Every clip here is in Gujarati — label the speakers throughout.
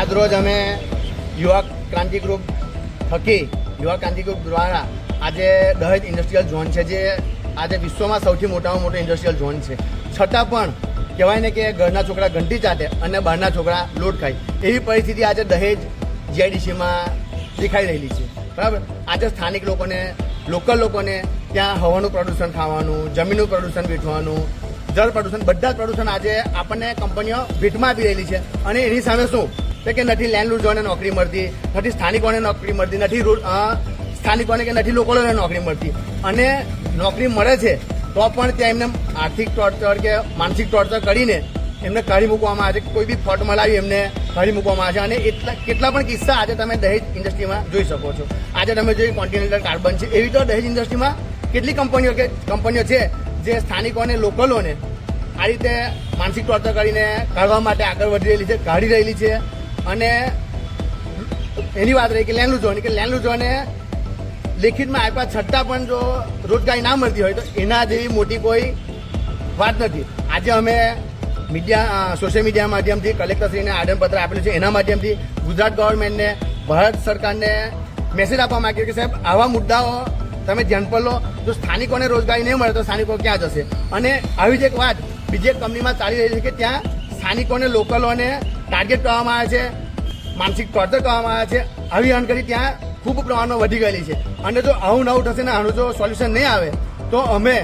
Speaker 1: આજરોજ અમે યુવા ક્રાંતિ ગ્રુપ થકી યુવા ક્રાંતિ ગ્રુપ દ્વારા આજે દહેજ ઇન્ડસ્ટ્રીયલ ઝોન છે, જે આજે વિશ્વમાં સૌથી મોટામાં મોટો ઇન્ડસ્ટ્રીયલ ઝોન છે, છતાં પણ કહેવાય ને કે ઘરના છોકરા ઘંટી ચાટે અને બહારના છોકરા લોટ ખાય, એવી પરિસ્થિતિ આજે દહેજ જીઆઈડીસીમાં દેખાઈ રહેલી છે. બરાબર. આજે સ્થાનિક લોકોને, લોકલ લોકોને ત્યાં હવાનું પ્રદૂષણ ખાવાનું, જમીનનું પ્રદૂષણ વેઠવાનું, જળ પ્રદૂષણ, બધા જ પ્રદૂષણ આજે આપણને કંપનીઓ ભેટમાં આપી રહેલી છે. અને એની સામે શું કે નથી લેન્ડલોર્ડોને નોકરી મળતી, નથી સ્થાનિકોને નોકરી મળતી, નથી સ્થાનિકોને કે નથી લોકોને નોકરી મળતી. અને નોકરી મળે છે તો પણ ત્યાં એમને આર્થિક ટોર્ચર કે માનસિક ટોર્ચર કરીને એમને કાઢી મૂકવામાં આવે છે. કોઈ બી ફોટ મલાવી એમને કાઢી મૂકવામાં આવે છે. અને કેટલા પણ કિસ્સા આજે તમે દહેજ ઇન્ડસ્ટ્રીમાં જોઈ શકો છો. આજે તમે જોઈ કોન્ટિનેન્ટલ કાર્બન છે, એવી તો દહેજ ઇન્ડસ્ટ્રીમાં કેટલી કંપનીઓ છે જે સ્થાનિકોને, લોકલોને આ રીતે માનસિક ટોર્ચર કરીને કાઢવા માટે આગળ વધી રહેલી છે, કાઢી રહેલી છે. અને એની વાત રહી કે લેન્ડલોર્ડોને લેખિતમાં આપ્યા છતાં પણ જો રોજગારી ના મળતી હોય તો એના જેવી મોટી કોઈ વાત નથી. આજે અમે સોશિયલ મીડિયા માધ્યમથી કલેક્ટરશ્રીને આવેદનપત્ર આપેલું છે. એના માધ્યમથી ગુજરાત ગવર્મેન્ટને, ભારત સરકારને મેસેજ આપવા માંગીએ કે સાહેબ, આવા મુદ્દાઓ તમે ધ્યાન પર લો. જો સ્થાનિકોને રોજગારી નહીં મળે તો સ્થાનિકો ક્યાં જશે? અને આવી જ એક વાત બીજી એક કંપનીમાં ચાલી રહી છે કે ત્યાં સ્થાનિકોને, લોકોને ટાર્ગેટ કરવામાં આવે છે, માનસિક ટોર્ચર કરવામાં આવે છે. આવી અણગરી ત્યાં ખૂબ પ્રમાણમાં વધી ગયેલી છે. અને જો આવું નવું થશે ને આનું જો સોલ્યુશન નહીં આવે તો અમે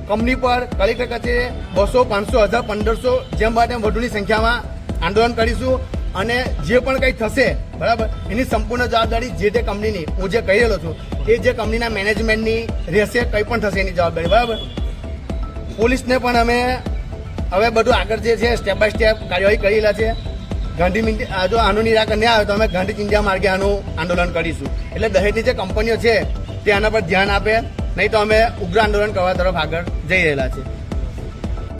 Speaker 1: કંપની પર, કલેક્ટર કચેરી 200, 500, 1000, 1500 જેમ બને વધુની સંખ્યામાં આંદોલન કરીશું. અને જે પણ કંઈ થશે, બરાબર, એની સંપૂર્ણ જવાબદારી જે તે કંપનીની, હું જે કહી રહ્યો છું એ જે કંપનીના મેનેજમેન્ટની રહેશે. કંઈ પણ થશે એની જવાબદારી, બરાબર. પોલીસને પણ અમે હવે બધું આગળ જે છે સ્ટેપ બાય સ્ટેપ કાર્યવાહી કરી રહ્યા છે. જો આનું નિરાકરણ નહીં આવે તો અમે ગાંધી ચિંધ્યા માર્ગે આનું આંદોલન કરીશું. એટલે દહેજની જે કંપનીઓ છે તે આના પર ધ્યાન આપે, નહીં તો અમે ઉગ્ર આંદોલન કરવા તરફ આગળ જઈ રહેલા છે.